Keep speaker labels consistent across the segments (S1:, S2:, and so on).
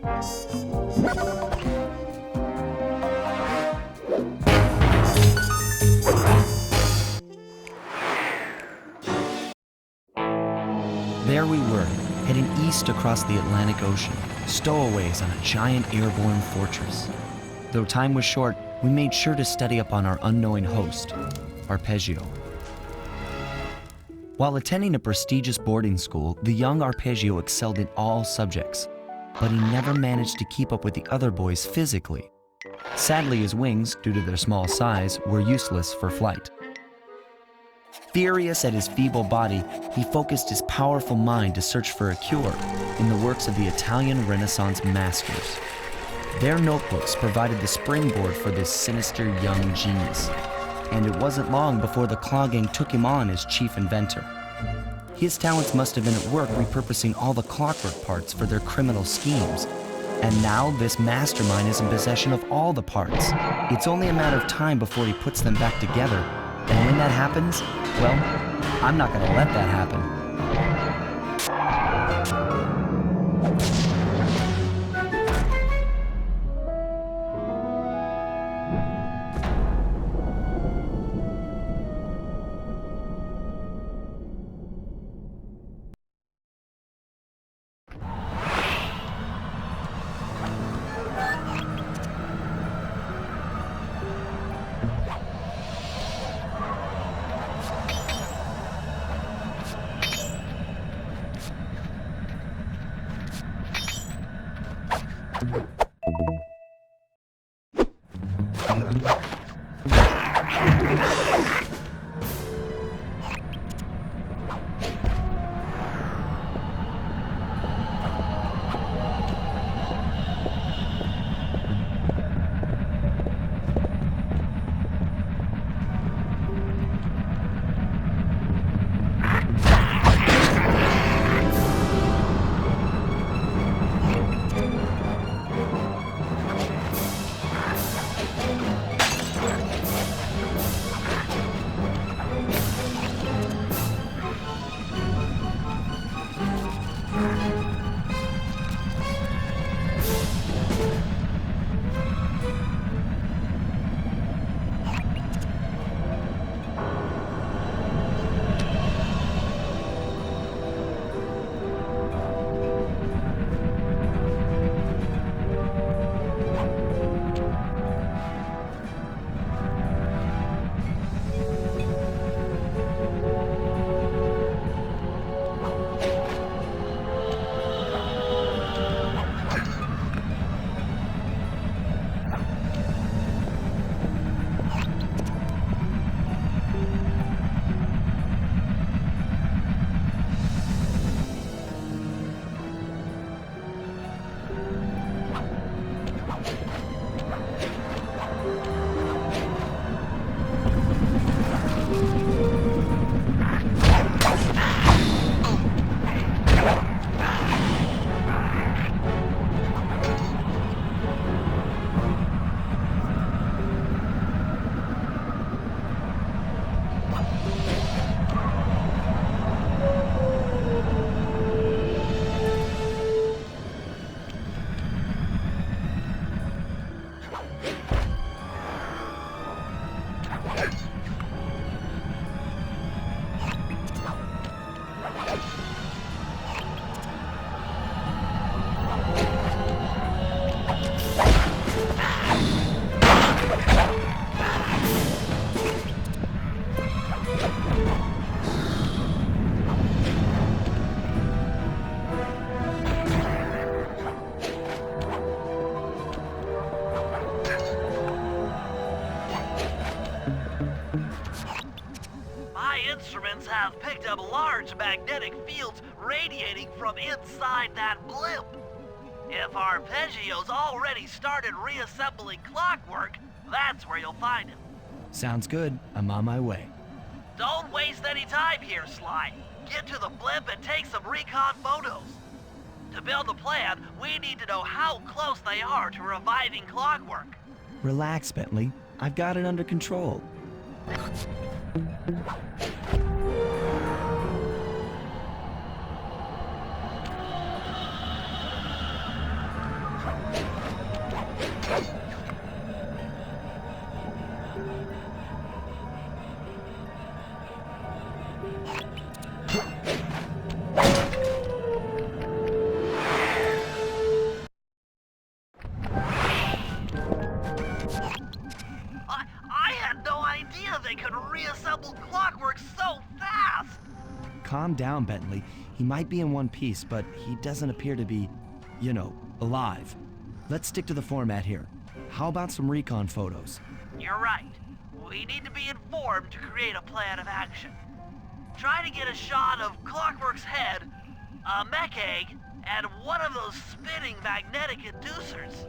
S1: There we were, heading east across the Atlantic Ocean, stowaways on a giant airborne fortress. Though time was short, we made sure to study up on our unknowing host, Arpeggio. While attending a prestigious boarding school, the young Arpeggio excelled in all subjects, but he never managed to keep up with the other boys physically. Sadly, his wings, due to their small size, were useless for flight. Furious at his feeble body, he focused his powerful mind to search for a cure in the works of the Italian Renaissance masters. Their notebooks provided the springboard for this sinister young genius, and it wasn't long before the Claw Gang took him on as chief inventor. His talents must have been at work repurposing all the clockwork parts for their criminal schemes. And now this mastermind is in possession of all the parts. It's only a matter of time before he puts them back together. And when that happens, well, I'm not gonna let that happen.
S2: instruments have picked up large magnetic fields radiating from inside that blimp. If Arpeggio's already started reassembling clockwork, that's where you'll find him.
S1: Sounds good. I'm on my way.
S2: Don't waste any time here, Sly. Get to the blimp and take some recon photos. To build a plan, we need to know how close they are to reviving clockwork.
S1: Relax, Bentley. I've got it under control. calm down, Bentley. He might be in one piece, but he doesn't appear to be, alive. Let's stick to the format here. How about some recon photos?
S2: You're right. We need to be informed to create a plan of action. Try to get a shot of Clockwork's head, a mech egg, and one of those spinning magnetic inducers.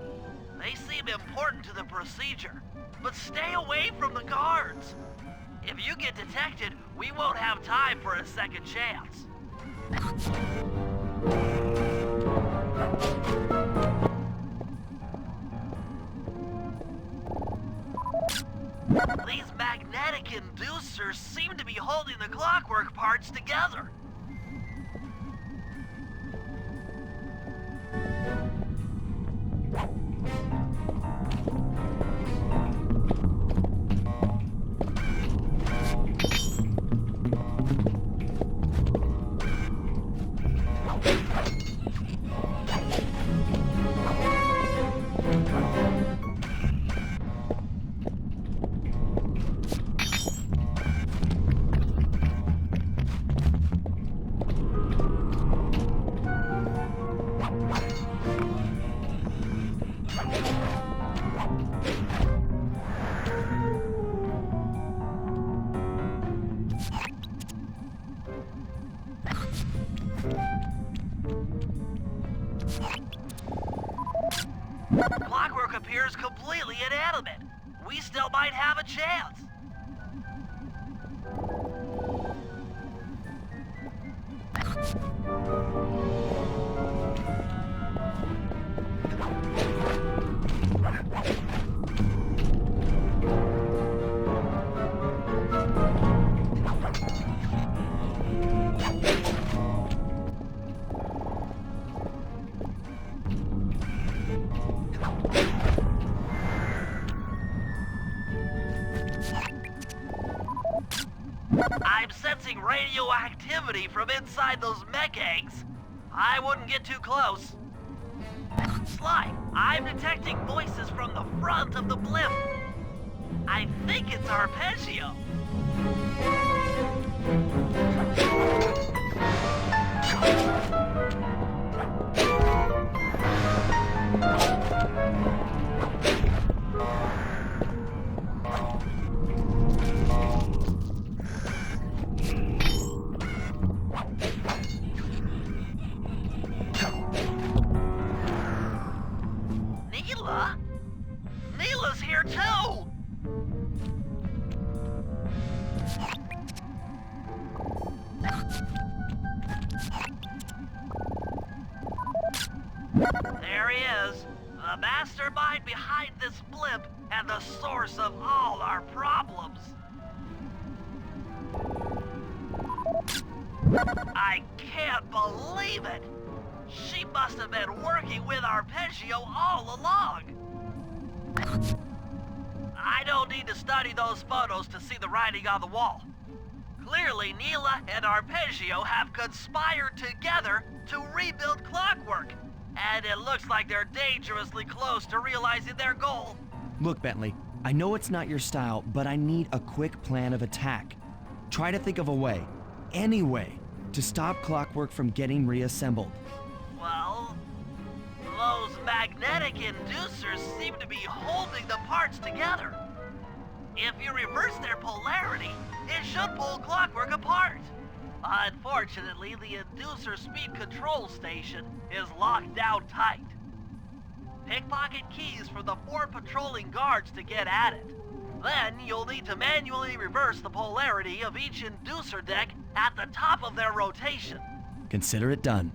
S2: They seem important to the procedure, but stay away from the guards. If you get detected, we won't have time for a second chance. These magnetic inducers seem to be holding the Clockwork parts together. Clockwork appears completely inanimate. We still might have a chance. I'm sensing radioactivity from inside those mech eggs. I wouldn't get too close. Sly, I'm detecting voices from the front of the blimp. I think it's Arpeggio. Neela? Neela's here too! There he is, the mastermind behind this blimp and the source of all our problems. I can't believe it! She must have been working with Arpeggio all along! I don't need to study those photos to see the writing on the wall. Clearly, Neela and Arpeggio have conspired together to rebuild Clockwork. And it looks like they're dangerously close to realizing their goal.
S1: Look, Bentley, I know it's not your style, but I need a quick plan of attack. Try to think of a way, any way, to stop Clockwork from getting reassembled.
S2: Well, those magnetic inducers seem to be holding the parts together. If you reverse their polarity, it should pull Clockwork apart. Unfortunately, the inducer speed control station is locked down tight. Pickpocket keys for the 4 patrolling guards to get at it. Then you'll need to manually reverse the polarity of each inducer deck at the top of their rotation.
S1: Consider it done.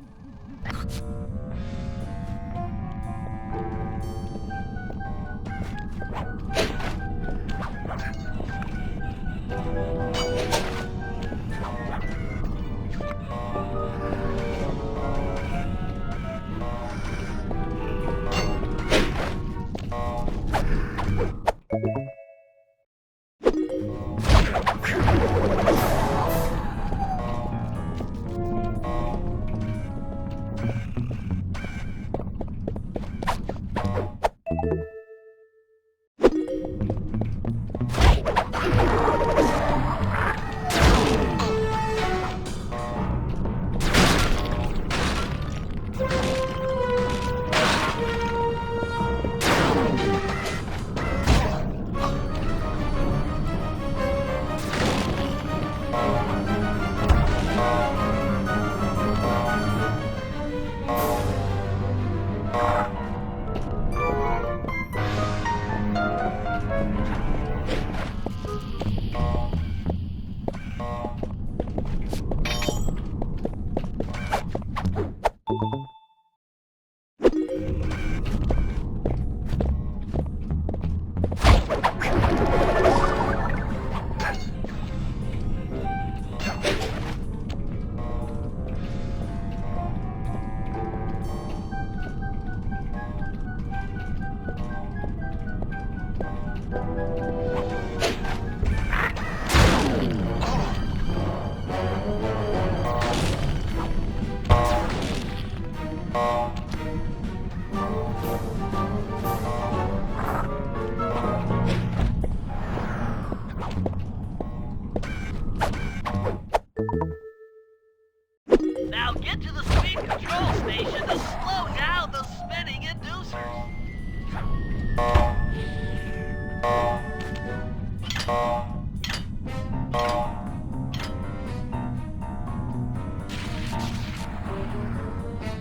S2: Now get to the speed control station to slow down the spinning inducers.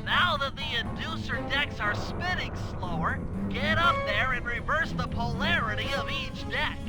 S2: Now that the inducer decks are spinning slower, get up there and reverse the polarity of each deck.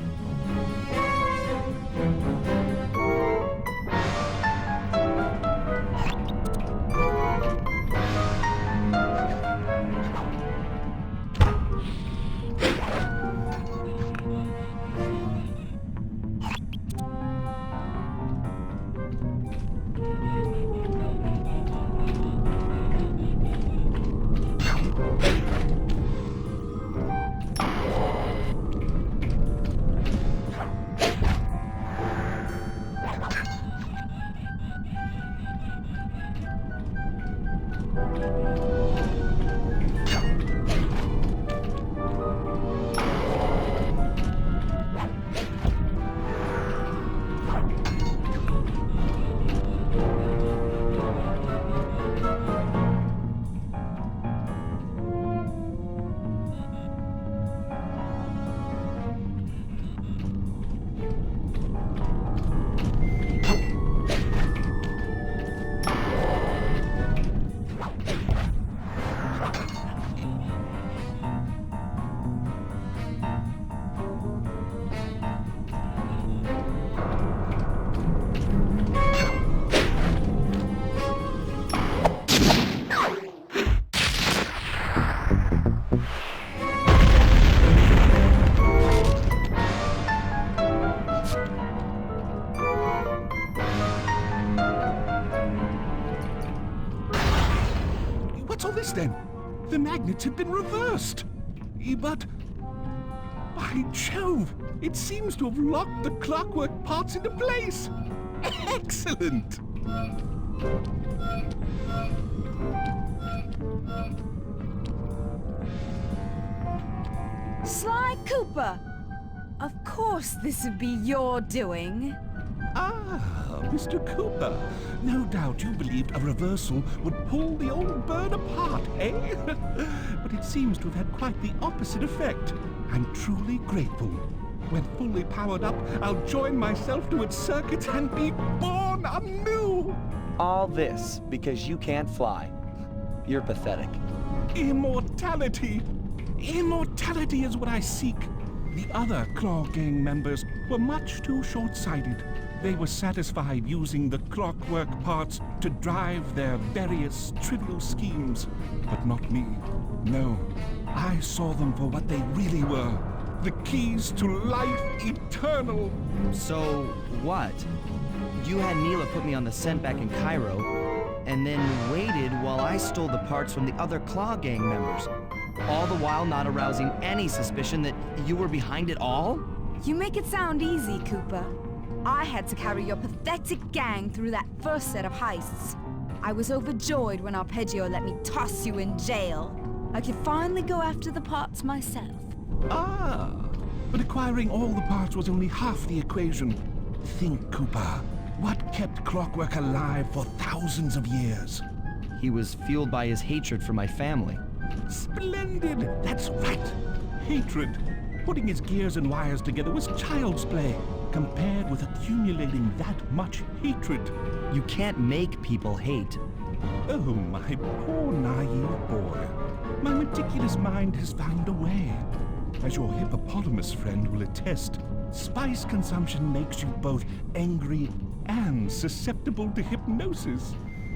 S3: What's all this then? The magnets have been reversed. But, by Jove, it seems to have locked the clockwork parts into place. Excellent!
S4: Sly Cooper! Of course this would be your doing.
S3: Ah, Mr. Cooper. No doubt you believed a reversal would pull the old bird apart, eh? But it seems to have had quite the opposite effect. I'm truly grateful. When fully powered up, I'll join myself to its circuits and be born anew!
S1: All this because you can't fly. You're pathetic.
S3: Immortality! Immortality is what I seek. The other Claw Gang members were much too short-sighted. They were satisfied using the clockwork parts to drive their various trivial schemes. But not me. No, I saw them for what they really were. The keys to life eternal.
S1: So, what? You had Neela put me on the scent back in Cairo, and then waited while I stole the parts from the other Claw Gang members. All the while not arousing any suspicion that you were behind it all?
S4: You make it sound easy, Cooper. I had to carry your pathetic gang through that first set of heists. I was overjoyed when Arpeggio let me toss you in jail. I could finally go after the parts myself.
S3: Ah, but acquiring all the parts was only half the equation. Think, Cooper. What kept Clockwork alive for thousands of years?
S1: He was fueled by his hatred for my family.
S3: Splendid! That's right! Hatred. Putting his gears and wires together was child's play, compared with accumulating that much hatred.
S1: You can't make people hate.
S3: Oh, my poor naive boy. My meticulous mind has found a way. As your hippopotamus friend will attest, spice consumption makes you both angry and susceptible to hypnosis.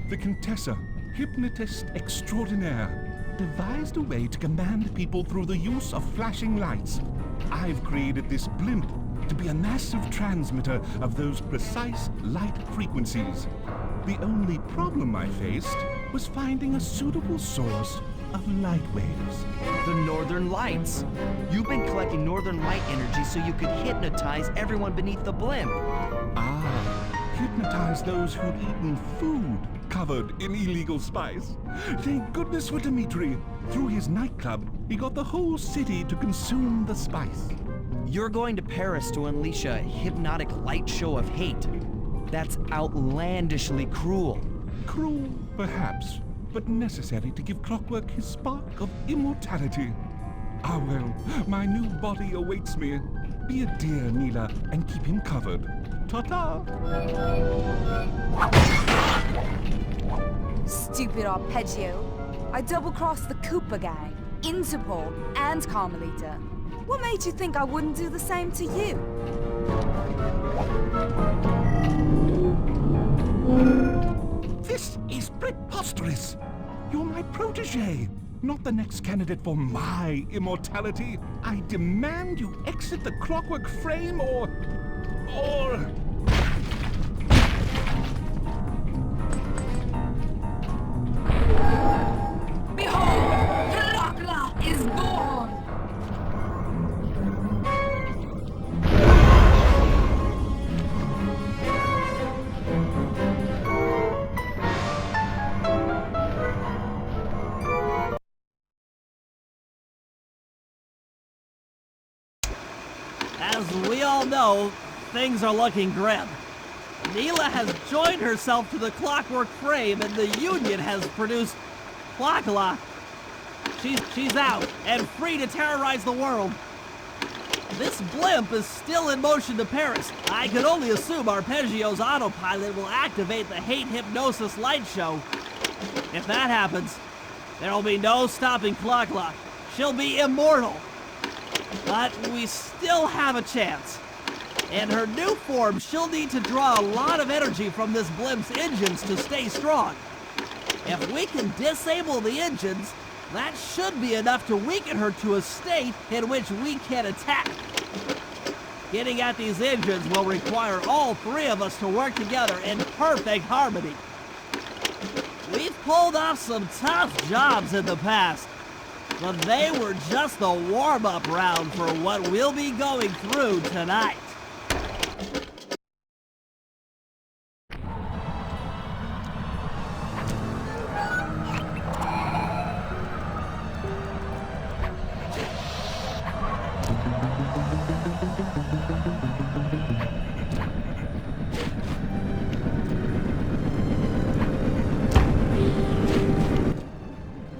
S3: The Contessa, hypnotist extraordinaire, devised a way to command people through the use of flashing lights. I've created this blimp to be a massive transmitter of those precise light frequencies. The only problem I faced was finding a suitable source of light waves.
S1: The Northern Lights. You've been collecting Northern Light energy so you could hypnotize everyone beneath the blimp.
S3: Ah, hypnotize those who'd eaten food covered in illegal spice. Thank goodness for Dmitri. Through his nightclub, he got the whole city to consume the spice.
S1: You're going to Paris to unleash a hypnotic light show of hate. That's outlandishly cruel.
S3: Cruel, perhaps, but necessary to give Clockwork his spark of immortality. Ah well, my new body awaits me. Be a dear, Mila, and keep him covered. Ta-ta!
S4: Stupid Arpeggio. I double-crossed the Cooper gang, Interpol, and Carmelita. What made you think I wouldn't do the same to you?
S3: This is preposterous! You're my protege, not the next candidate for my immortality. I demand you exit the Clockwork frame or...
S4: Behold, Dracula is born!
S2: As we all know, things are looking grim. Neela has joined herself to the Clockwork frame and the Union has produced Clockla. She's out and free to terrorize the world. This blimp is still in motion to Paris. I can only assume Arpeggio's autopilot will activate the hate hypnosis light show. If that happens, there will be no stopping Clockla. She'll be immortal. But we still have a chance. In her new form, she'll need to draw a lot of energy from this blimp's engines to stay strong. If we can disable the engines, that should be enough to weaken her to a state in which we can attack. Getting at these engines will require all three of us to work together in perfect harmony. We've pulled off some tough jobs in the past, but they were just the warm-up round for what we'll be going through tonight.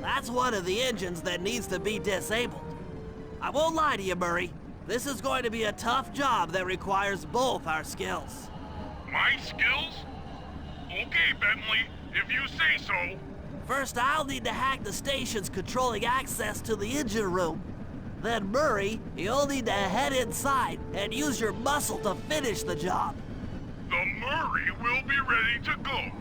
S2: That's one of the engines that needs to be disabled. I won't lie to you, Murray. This is going to be a tough job that requires both our skills.
S5: My skills? Okay, Bentley, if you say so.
S2: First, I'll need to hack the stations controlling access to the engine room. Then, Murray, you'll need to head inside and use your muscle to finish the job.
S5: The Murray will be ready to go.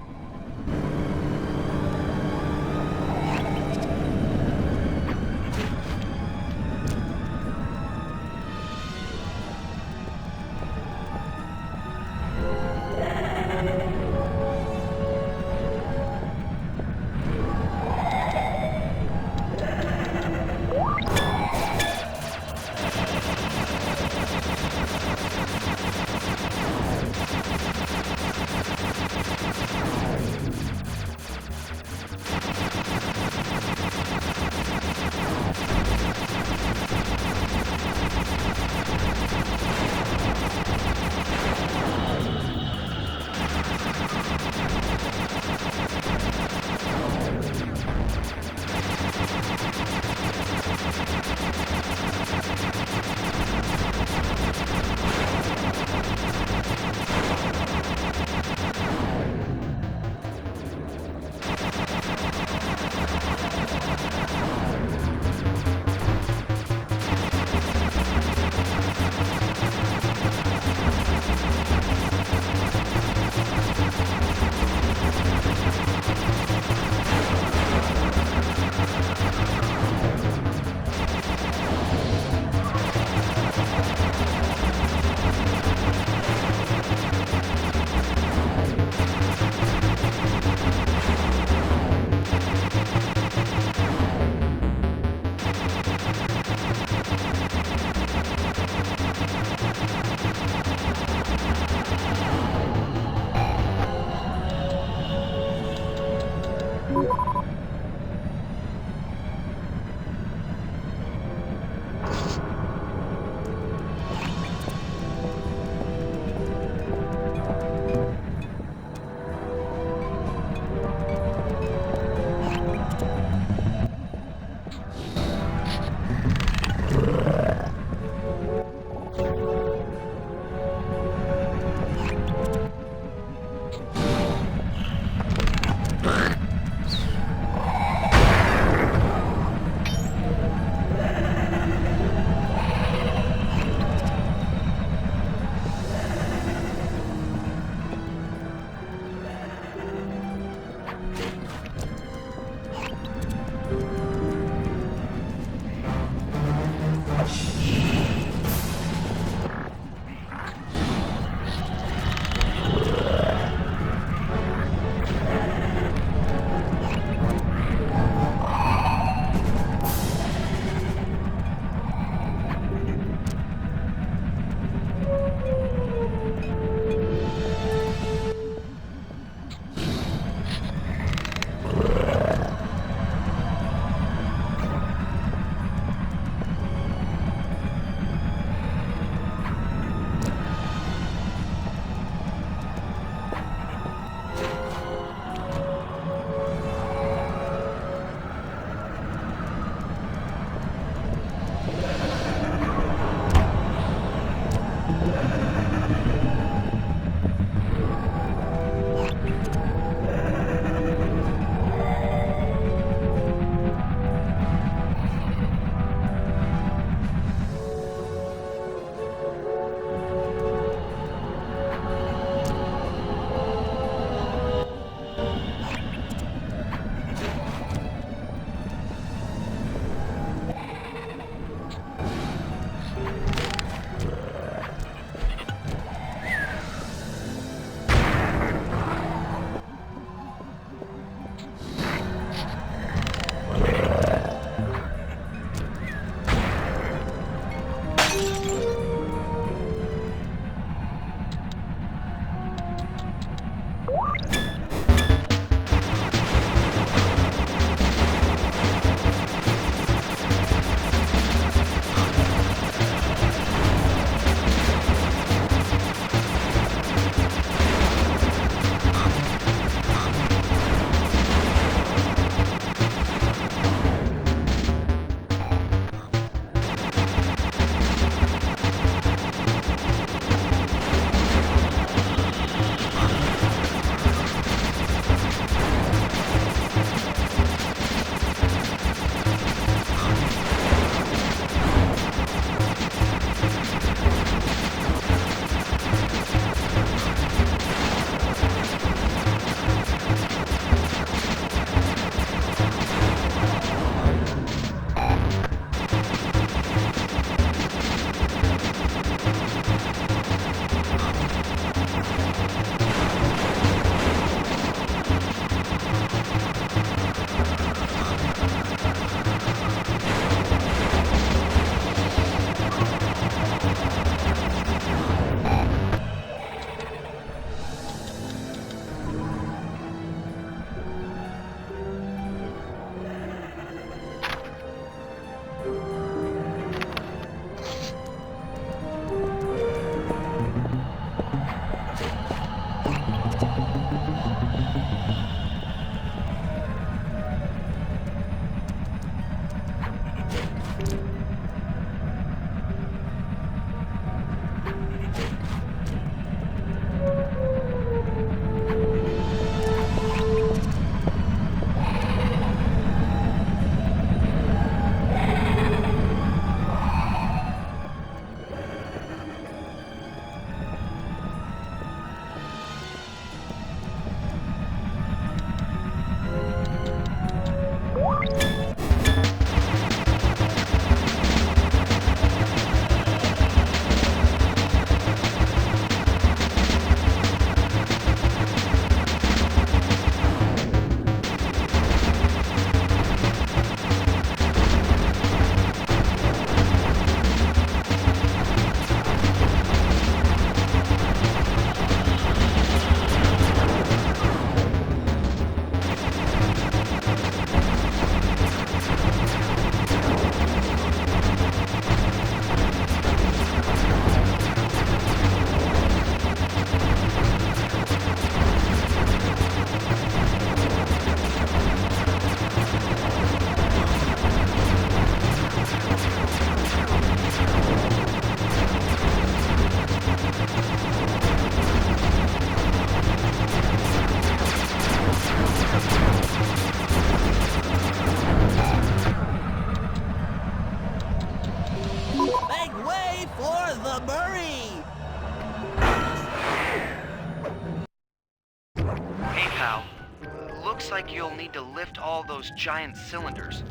S1: like you'll need to lift all those giant cylinders.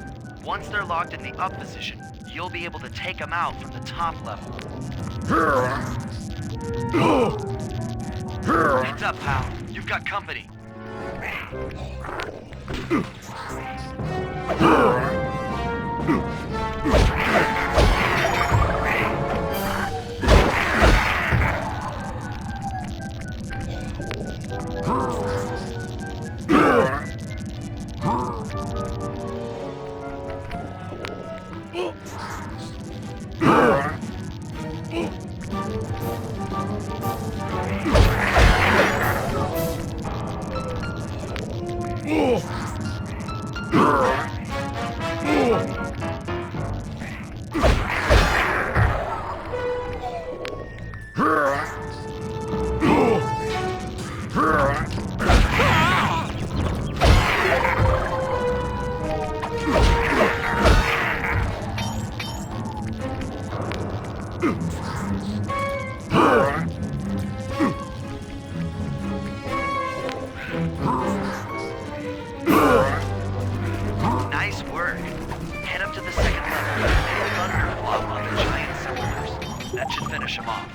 S1: Once they're locked in the up position, you'll be able to take them out from the top level. Heads up, pal. You've got company. Nice work. Head up to the second level and thunderflop on the giant cylinders. That should finish them off.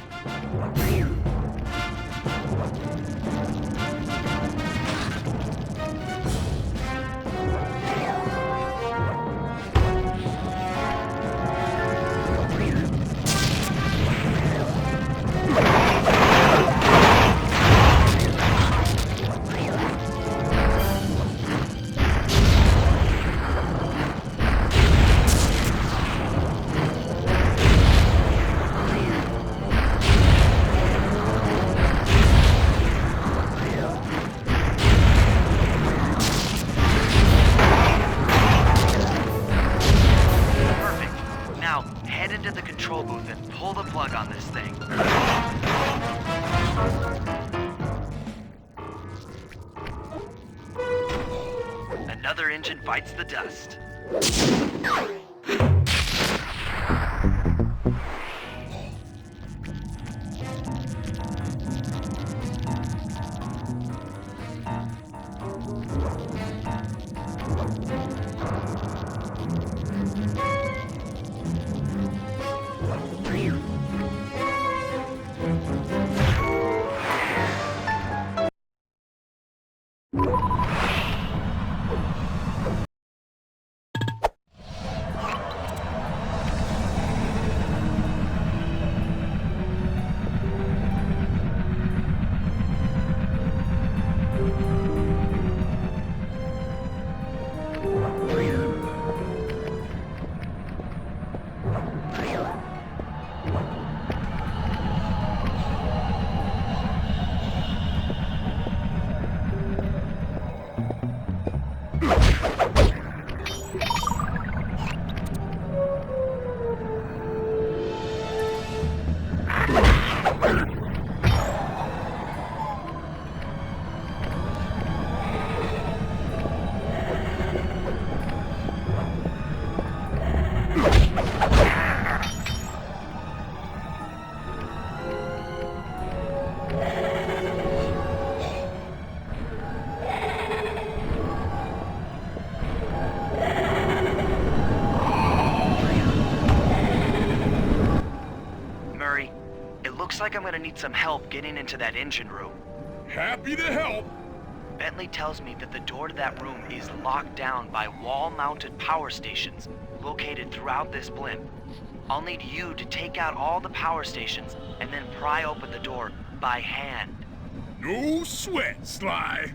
S1: Control booth and pull the plug on this thing. Another engine bites the dust. Looks like I'm gonna need some help getting into that engine room.
S5: Happy to help.
S1: Bentley tells me that the door to that room is locked down by wall-mounted power stations located throughout this blimp. I'll need you to take out all the power stations and then pry open the door by hand.
S5: No sweat, Sly.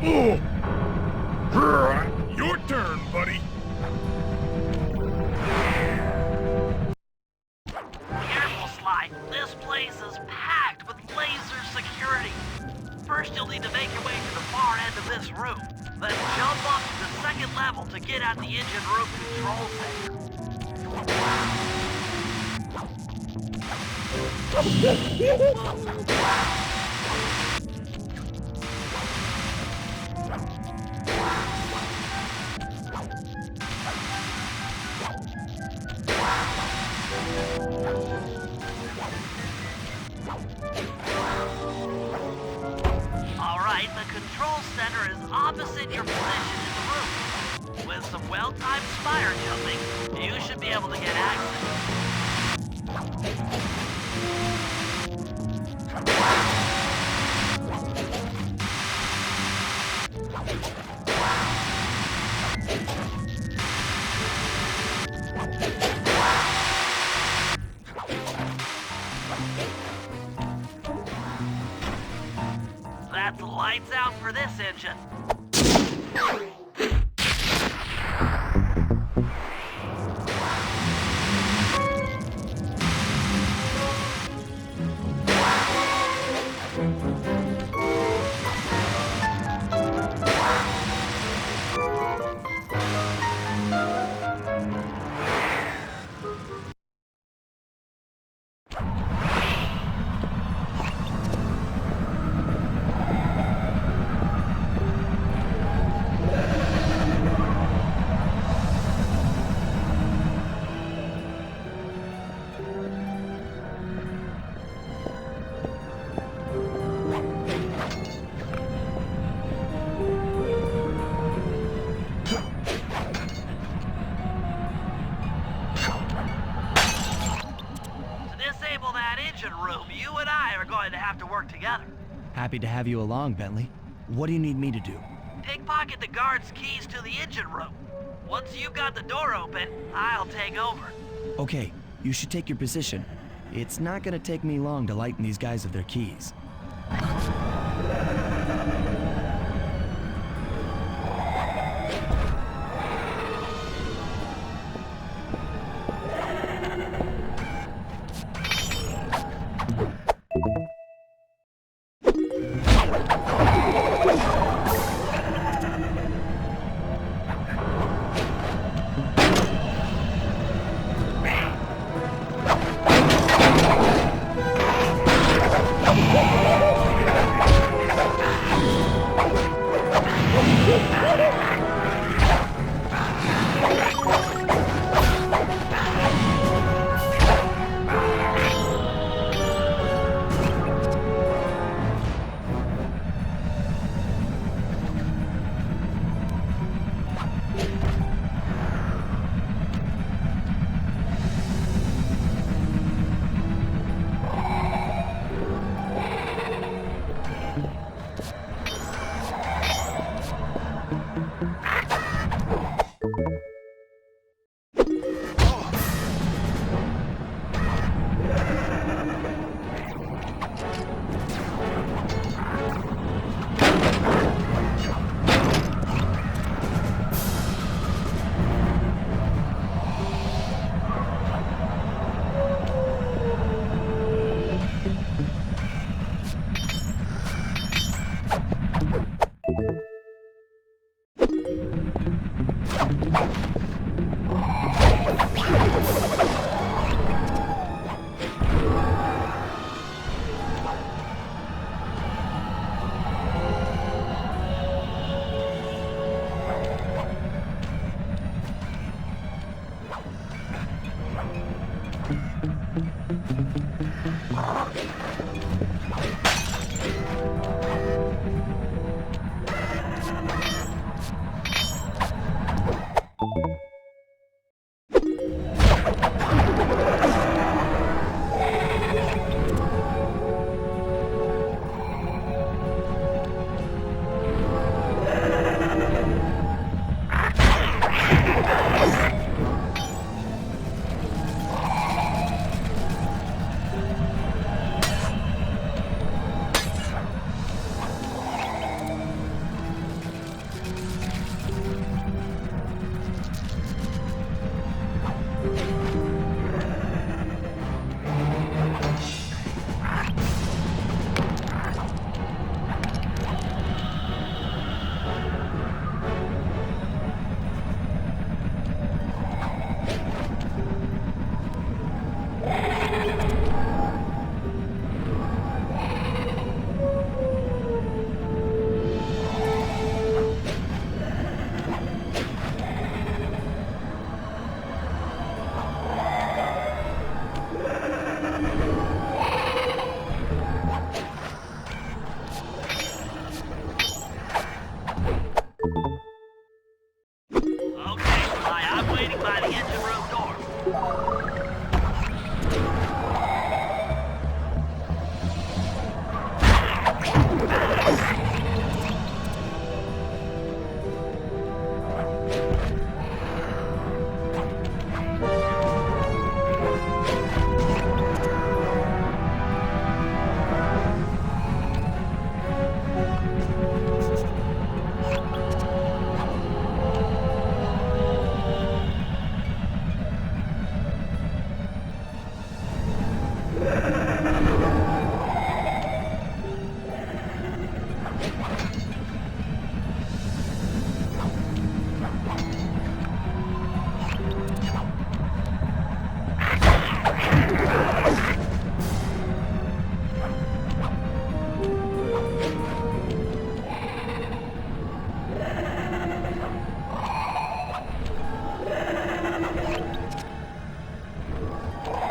S5: Oh! Your turn, buddy.
S2: Careful, Sly. This place is packed with laser security. First, you'll need to make your way to the far end of this room. Then jump up to the second level to get at the engine room control center. Alright, the control center is opposite your position in the room. With some well-timed spire jumping, you should be able to get access. That's lights out for this engine. Room, you and I are going to have to work together.
S1: Happy to have you along, Bentley. What do you need me to do?
S2: Pickpocket the guard's keys to the engine room. Once you've got the door open, I'll take over.
S1: Okay, you should take your position. It's not gonna take me long to lighten these guys of their keys.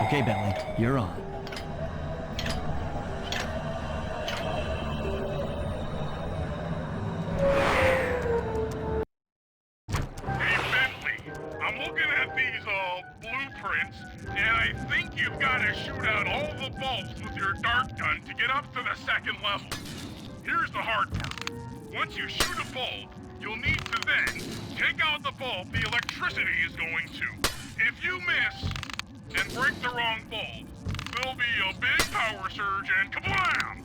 S1: Okay, Bentley, you're on.
S5: Hey, Bentley, I'm looking at these, blueprints, and I think you've got to shoot out all the bulbs with your dart gun to get up to the second level. Here's the hard part. Once you shoot a bulb, you'll need to then take out the bulb the electricity is going to. If you miss and break the wrong bulb, there'll be a big power surge and kablam!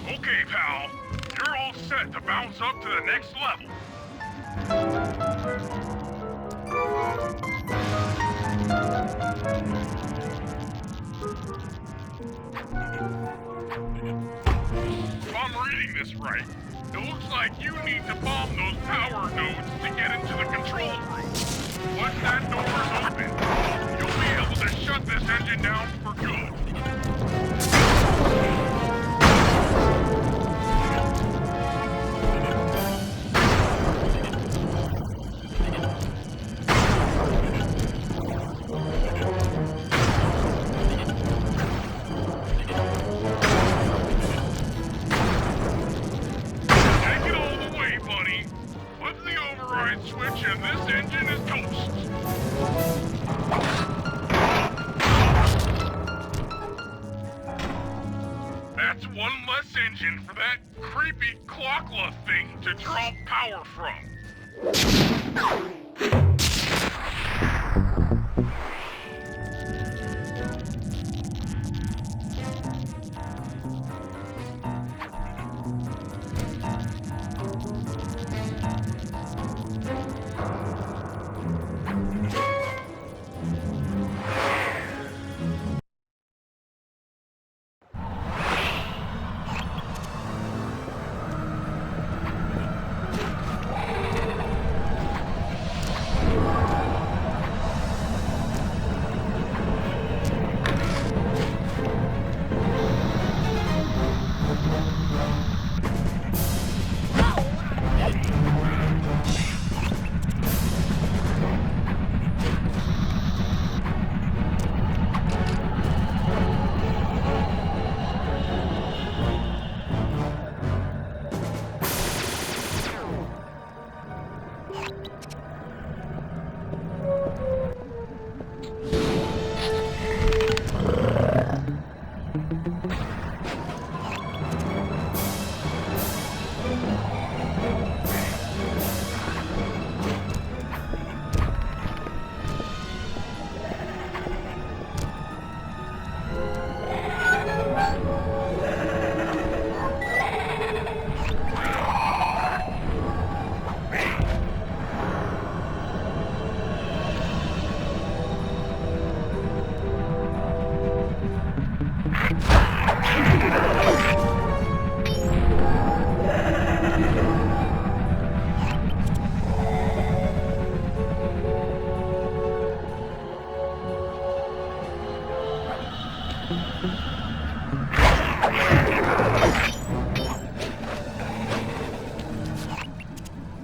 S5: Okay, pal. You're all set to bounce up to the next level. If I'm reading this right, it looks like you need to bomb those power nodes to get into the control room. Once that door is open, you'll be able to shut this engine down for good. Take it all the way, buddy. Flip the override switch and this engine is toast. That's one less engine for that creepy clockla thing to draw power from.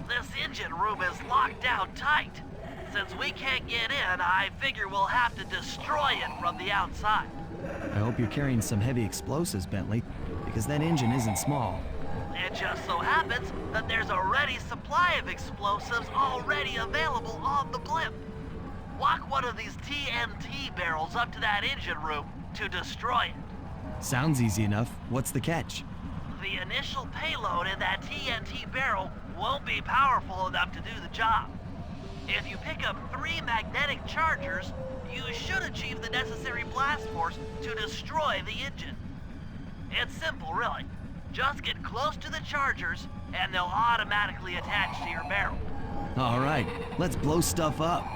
S2: This engine room is locked down tight. Since we can't get in, I figure we'll have to destroy it from the outside.
S1: I hope you're carrying some heavy explosives, Bentley, because that engine isn't small.
S2: It just so happens that there's a ready supply of explosives already available on the blimp. Walk one of these TNT barrels up to that engine room to destroy it.
S1: Sounds easy enough. What's the catch?
S2: The initial payload in that TNT barrel won't be powerful enough to do the job. If you pick up 3 magnetic chargers, you should achieve the necessary blast force to destroy the engine. It's simple, really. Just get close to the chargers, and they'll automatically attach to your barrel.
S1: All right, let's blow stuff up.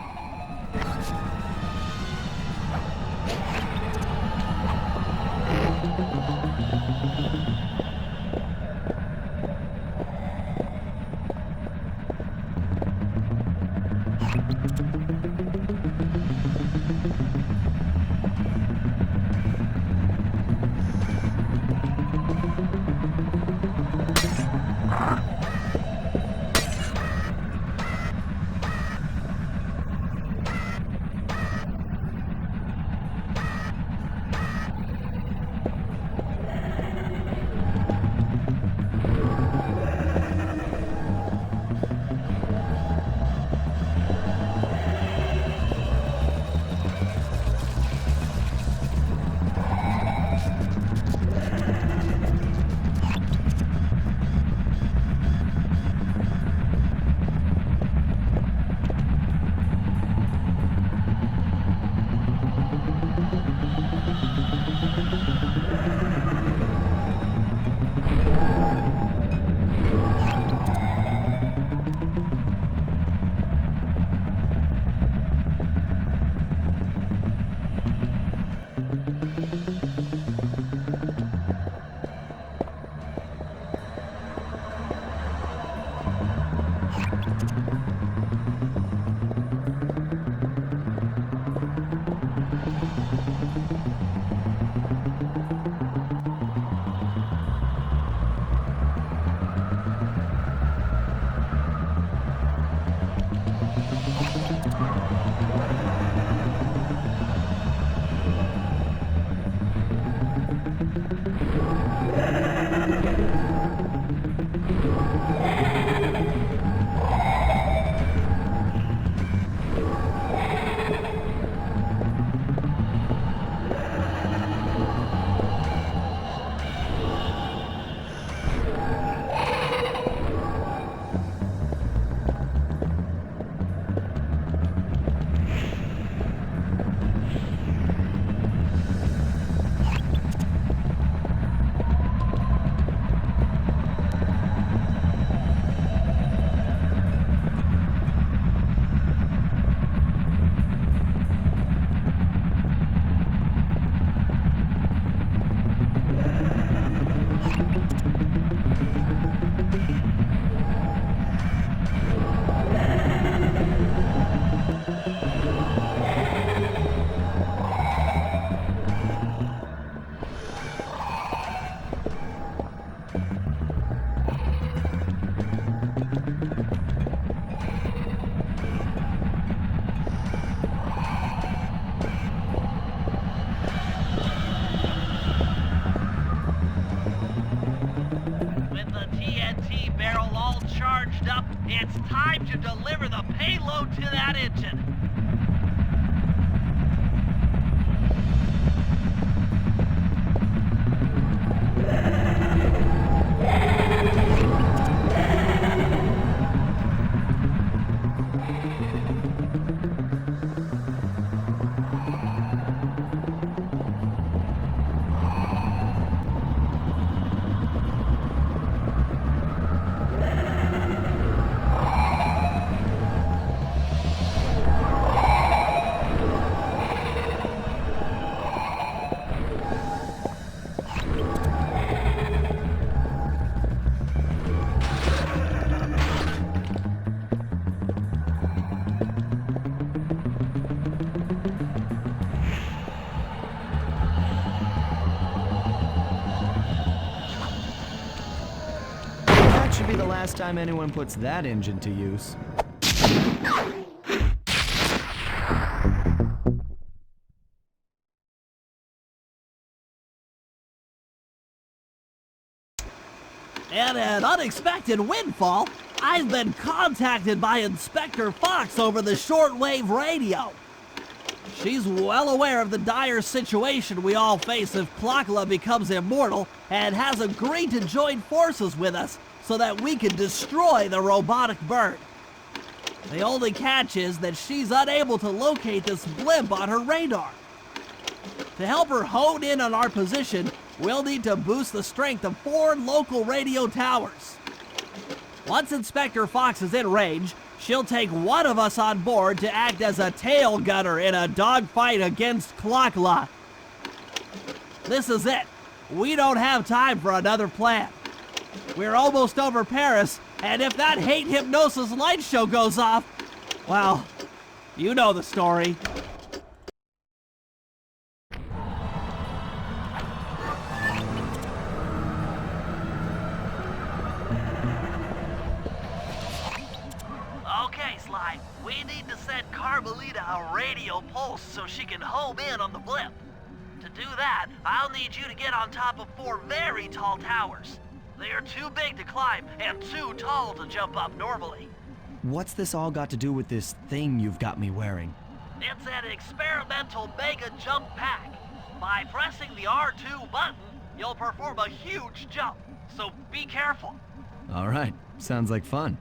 S2: It's time to deliver the payload to that engine.
S1: Should be the last time anyone puts that engine to use.
S2: And an unexpected windfall, I've been contacted by Inspector Fox over the shortwave radio. She's well aware of the dire situation we all face if Klakla becomes immortal and has agreed to join forces with us so that we can destroy the robotic bird. The only catch is that she's unable to locate this blimp on her radar. To help her hone in on our position, we'll need to boost the strength of 4 local radio towers. Once Inspector Fox is in range, she'll take one of us on board to act as a tail gunner in a dogfight against Clockla. This is it. We don't have time for another plan. We're almost over Paris, and if that hate hypnosis light show goes off, well, you know the story. Okay, Sly, we need to send Carmelita a radio pulse so she can home in on the blimp. To do that, I'll need you to get on top of 4 very tall towers. They are too big to climb and too tall to jump up normally.
S1: What's this all got to do with this thing you've got me wearing?
S2: It's an experimental mega jump pack. By pressing the R2 button, you'll perform a huge jump, so be careful.
S1: All right, sounds like fun.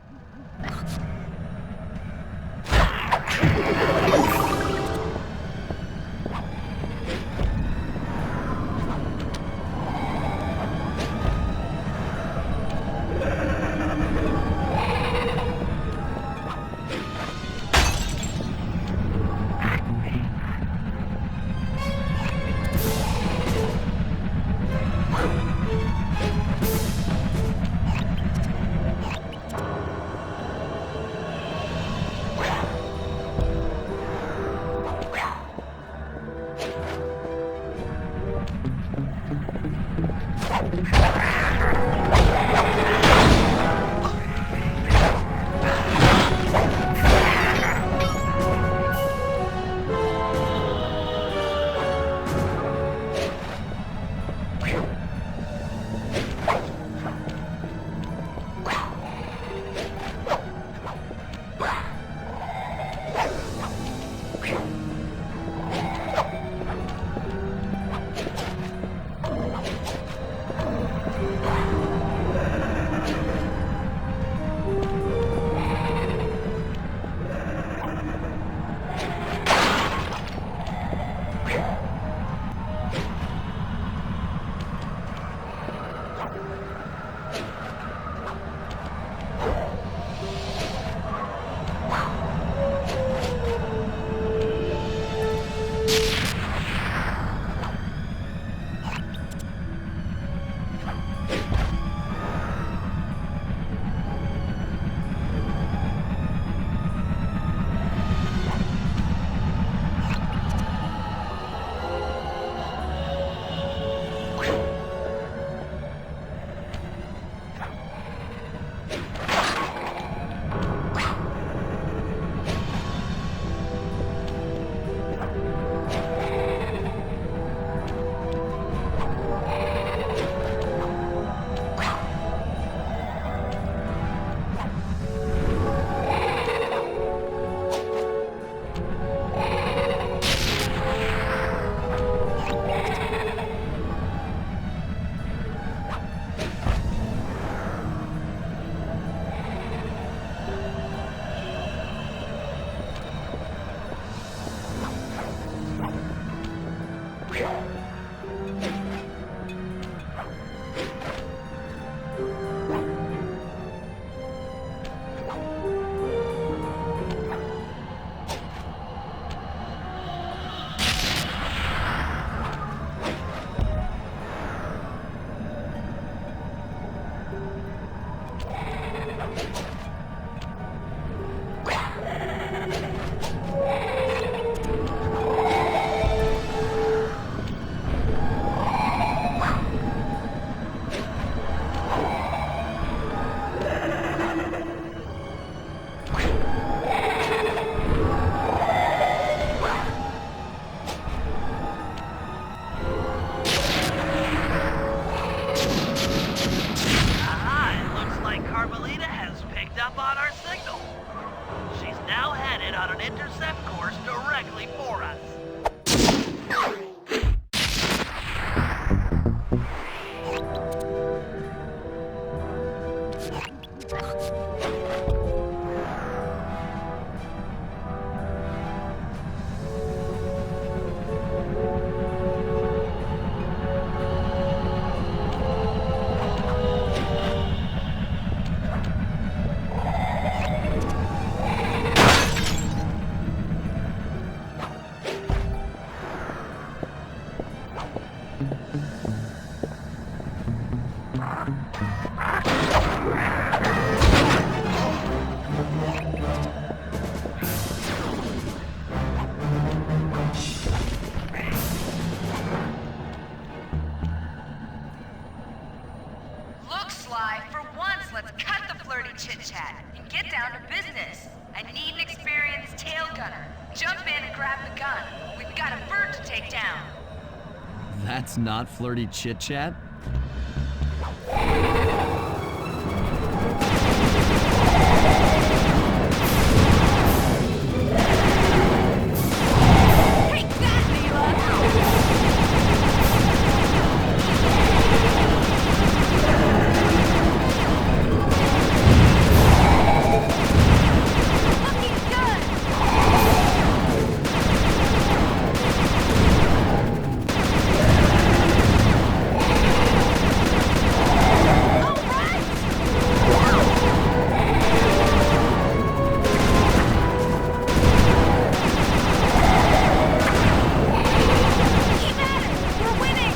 S4: Look, Sly, for once, let's cut the flirty chit-chat and get down to business. I need an experienced tail gunner. Jump in and grab the gun. We've got a bird to take down.
S1: That's not flirty chit-chat?
S4: Take that, Mila! Looking good! All right! Keep at it! We're winning!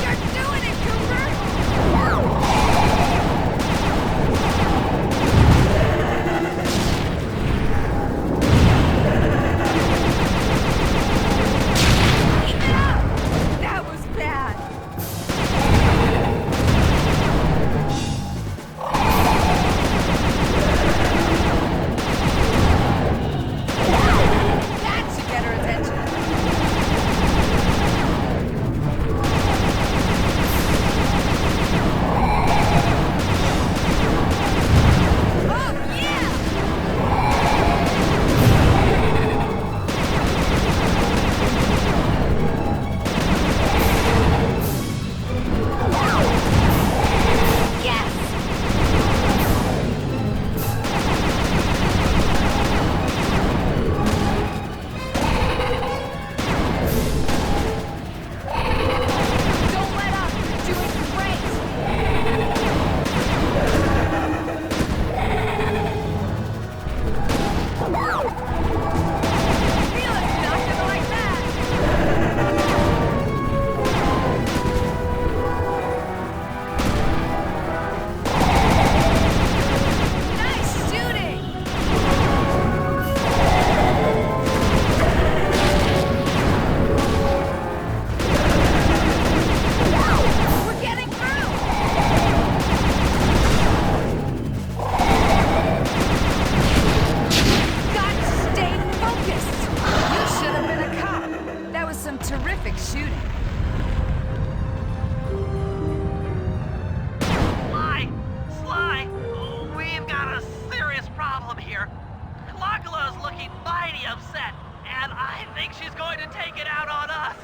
S4: You're doing it, Cooper! Keep it up! That was bad. That should get her attention. Oh, yeah! Yes! Don't let up! You're doing great! Mila's not gonna like that! Nice shooting! We're getting through! Got to stay focused! You should have been a cop. That was some terrific shooting.
S2: Sly, we've got a serious problem here. Kalakala's looking mighty upset, and I think she's going to take it out on us.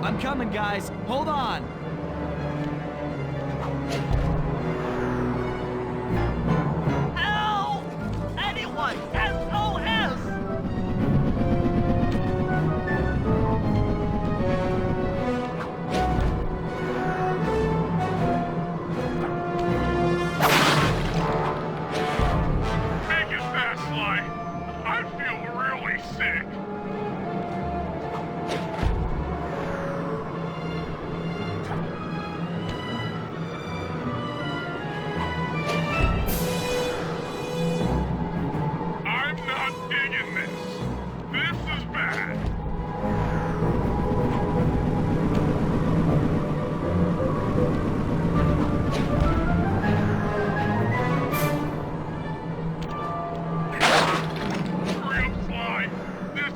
S1: I'm coming, guys. Hold on.
S2: Help! Anyone! SOS!
S5: Make it fast, Sly. I feel really sick. I'm not digging this. This is bad. Real Sly, this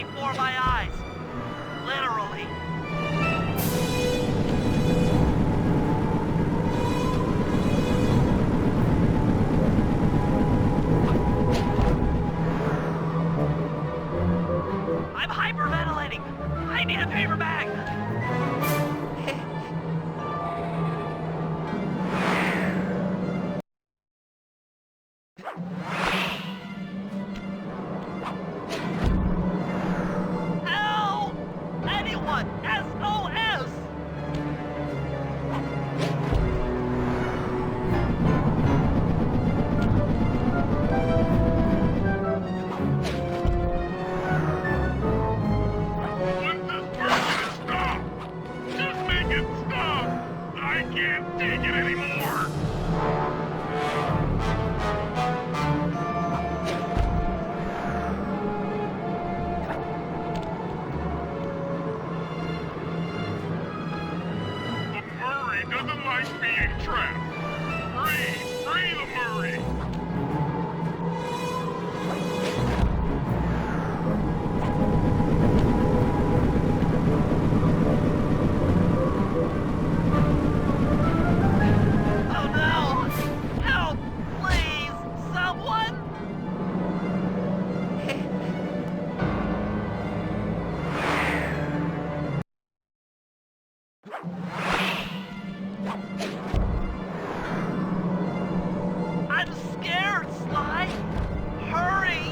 S2: before my eyes. Literally. I'm hyperventilating. I need a paper bag. Help! Anyone! SOS!
S5: Want this person to stop? Just make it stop! I can't take it anymore! The Murray doesn't like being trapped. Free the Murray!
S2: Oh no! Help! Please! Someone! I'm scared, Sly! Hurry!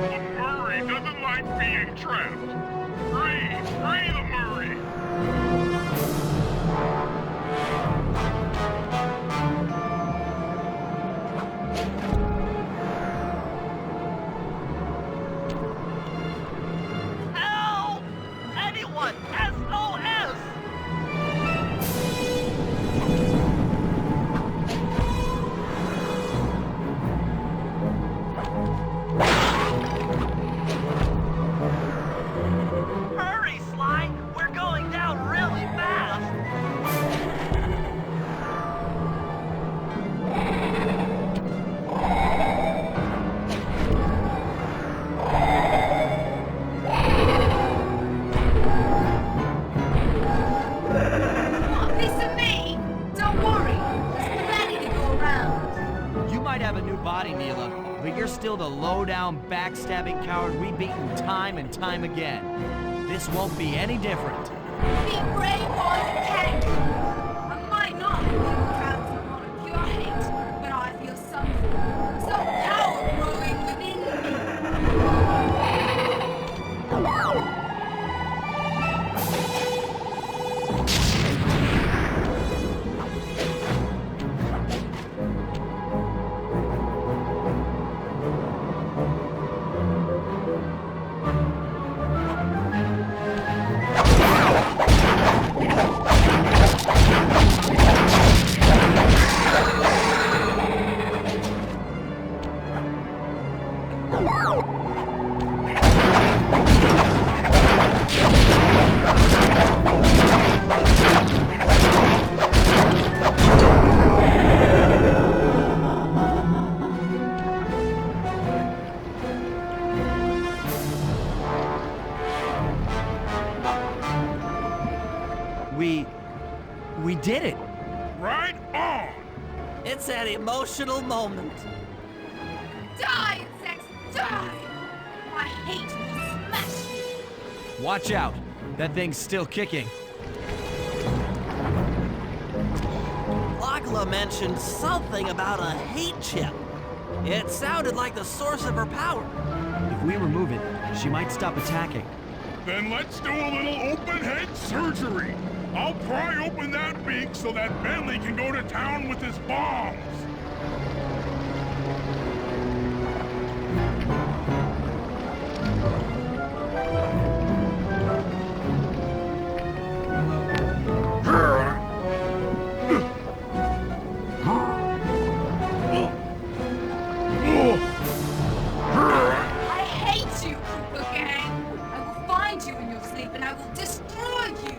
S5: The Murray doesn't like being trapped. Free the Murray!
S2: Help! Anyone! SOS! Hurry, Sly! We're going down really fast!
S4: Want a piece of me? Don't worry, there's plenty to go around.
S1: You might have a new body, Mila, but you're still the low-down, backstabbing coward we've beaten time and time again. This won't be any different.
S4: Be brave while you can. I might not have been proud to want to cure hate, but I feel something, some power growing within me.
S1: We did it!
S5: Right on!
S2: It's an emotional moment.
S4: Die, insects, die! My hate will smash you.
S1: Watch out! That thing's still kicking.
S2: Lagla mentioned something about a hate chip. It sounded like the source of her power.
S1: If we remove it, she might stop attacking.
S5: Then let's do a little open head surgery. I'll pry open that beak so that Bentley can go to town with his bombs.
S4: I hate you, Cooper Gang. I will find you in your sleep and I will destroy you.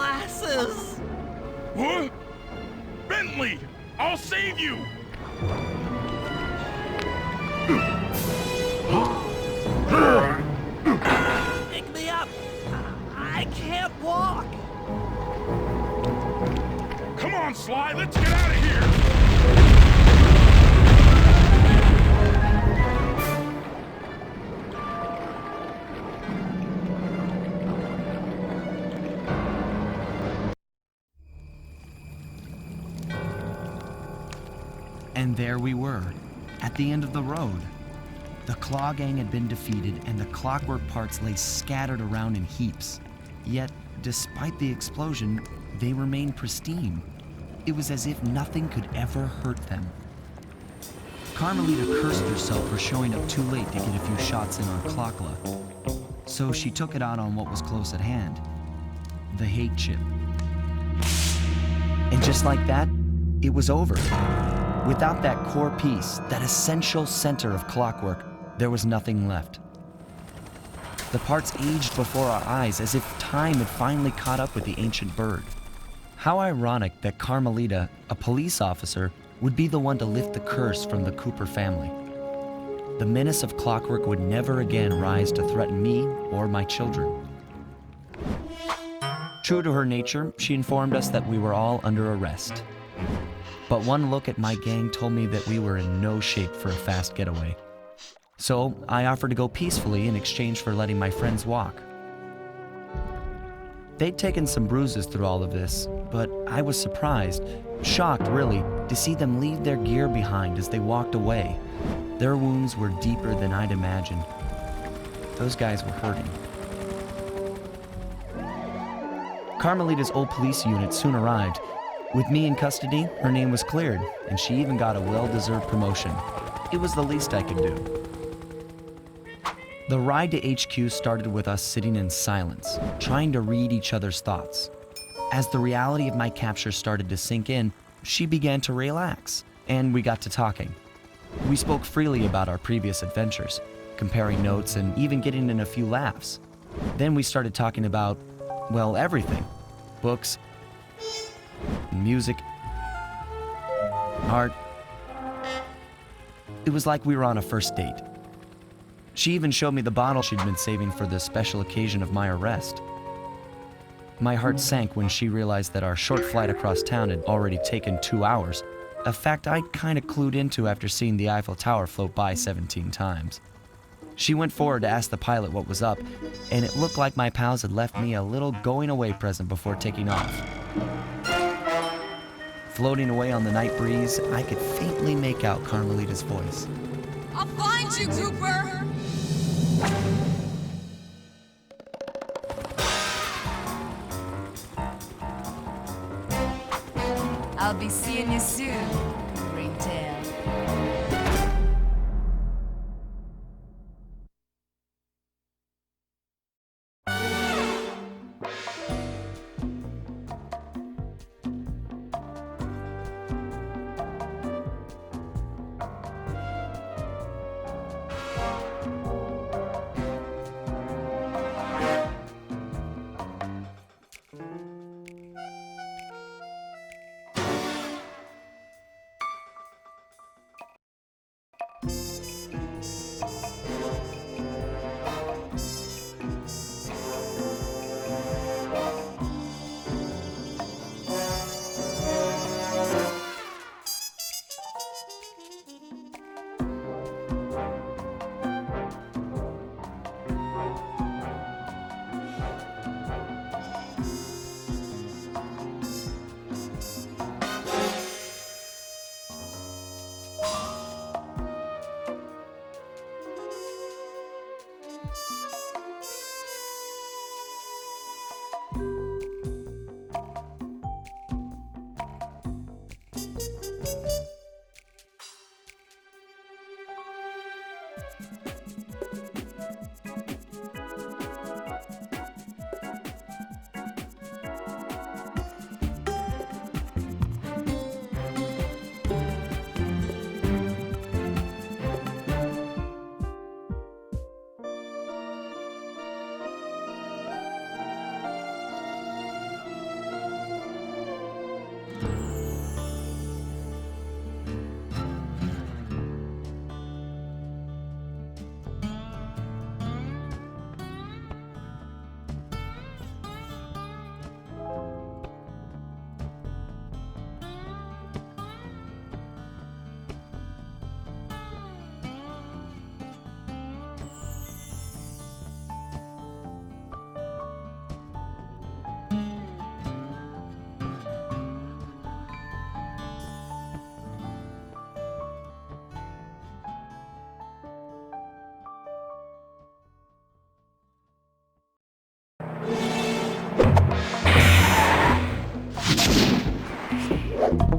S2: glasses!
S5: What? Bentley! I'll save you!
S2: Pick me up! I can't walk!
S5: Come on, Sly, let's get out of here!
S1: And there we were, at the end of the road. The Claw Gang had been defeated, and the clockwork parts lay scattered around in heaps. Yet, despite the explosion, they remained pristine. It was as if nothing could ever hurt them. Carmelita cursed herself for showing up too late to get a few shots in on Clockla. So she took it out on what was close at hand, the hate chip. And just like that, it was over. Without that core piece, that essential center of clockwork, there was nothing left. The parts aged before our eyes as if time had finally caught up with the ancient bird. How ironic that Carmelita, a police officer, would be the one to lift the curse from the Cooper family. The menace of clockwork would never again rise to threaten me or my children. True to her nature, she informed us that we were all under arrest. But one look at my gang told me that we were in no shape for a fast getaway. So I offered to go peacefully in exchange for letting my friends walk. They'd taken some bruises through all of this, but I was surprised, shocked really, to see them leave their gear behind as they walked away. Their wounds were deeper than I'd imagined. Those guys were hurting. Carmelita's old police unit soon arrived. With me in custody, her name was cleared, and she even got a well-deserved promotion. It was the least I could do. The ride to HQ started with us sitting in silence, trying to read each other's thoughts. As the reality of my capture started to sink in, she began to relax, and we got to talking. We spoke freely about our previous adventures, comparing notes and even getting in a few laughs. Then we started talking about, well, everything. Books, music, art. It was like we were on a first date. She even showed me the bottle she'd been saving for the special occasion of my arrest. My heart sank when she realized that our short flight across town had already taken 2 hours, a fact I'd kind of clued into after seeing the Eiffel Tower float by 17 times. She went forward to ask the pilot what was up, and it looked like my pals had left me a little going-away present before taking off. Floating away on the night breeze, I could faintly make out Carmelita's voice.
S4: I'll find you, Cooper! I'll be seeing you soon, Ringtail.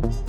S3: Bye.